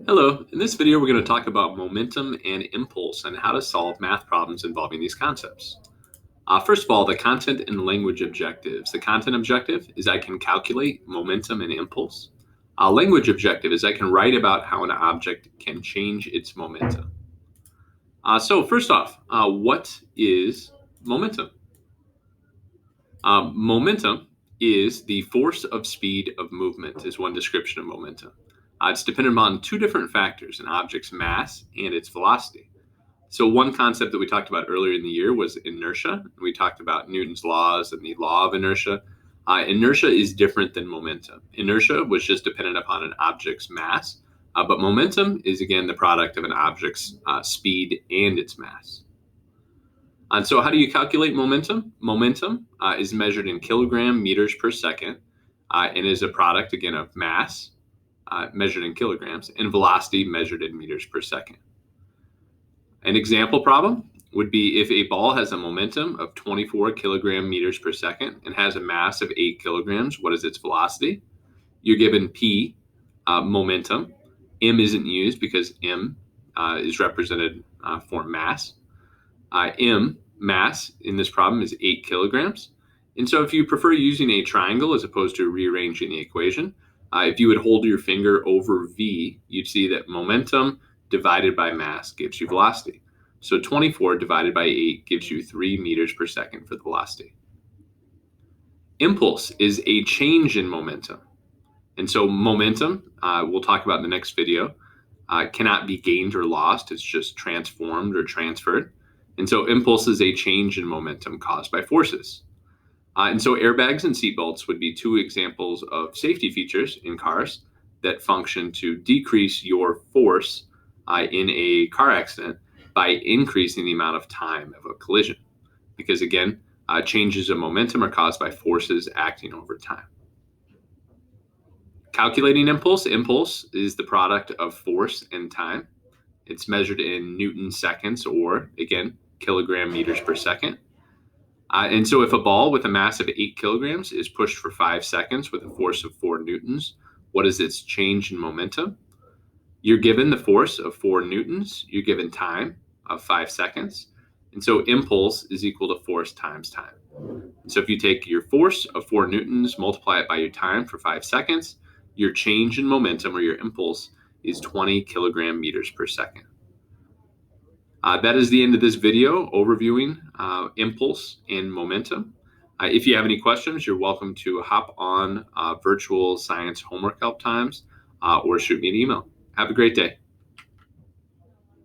Hello, in this video we're going to talk about momentum and impulse and how to solve math problems involving these concepts. First of all, the content and language objectives. The content objective is I can calculate momentum and impulse. Language objective is I can write about how an object can change its momentum. So first off, what is momentum? Momentum is the force of speed of movement is one description of momentum. It's dependent on two different factors, an object's mass and its velocity. So one concept that we talked about earlier in the year was inertia. We talked about Newton's laws and the law of inertia. Inertia is different than momentum. Inertia was just dependent upon an object's mass, but momentum is again the product of an object's speed and its mass. And so how do you calculate momentum? Momentum is measured in kilogram meters per second and is a product again of mass measured in kilograms and velocity measured in meters per second. An example problem would be if a ball has a momentum of 24 kilogram meters per second and has a mass of 8 kilograms, what is its velocity? You're given P, momentum. M isn't used because M is represented for mass. M, mass, in this problem is 8 kilograms. And so if you prefer using a triangle as opposed to rearranging the equation, if you would hold your finger over V, you'd see that momentum divided by mass gives you velocity. So 24 divided by 8 gives you 3 meters per second for the velocity. Impulse is a change in momentum. And so momentum, we'll talk about in the next video, cannot be gained or lost. It's just transformed or transferred. And so impulse is a change in momentum caused by forces. And so airbags and seatbelts would be two examples of safety features in cars that function to decrease your force in a car accident by increasing the amount of time of a collision. Because again, changes in momentum are caused by forces acting over time. Calculating impulse. Impulse is the product of force and time. It's measured in Newton seconds or, again, kilogram meters per second. And so if a ball with a mass of 8 kilograms is pushed for 5 seconds with a force of 4 newtons, what is its change in momentum? You're given the force of 4 newtons. You're given time of 5 seconds. And so impulse is equal to force times time. And so if you take your force of 4 newtons, multiply it by your time for 5 seconds, your change in momentum or your impulse is 20 kilogram meters per second. That is the end of this video overviewing impulse and momentum. If you have any questions, you're welcome to hop on virtual science homework help times or shoot me an email. Have a great day.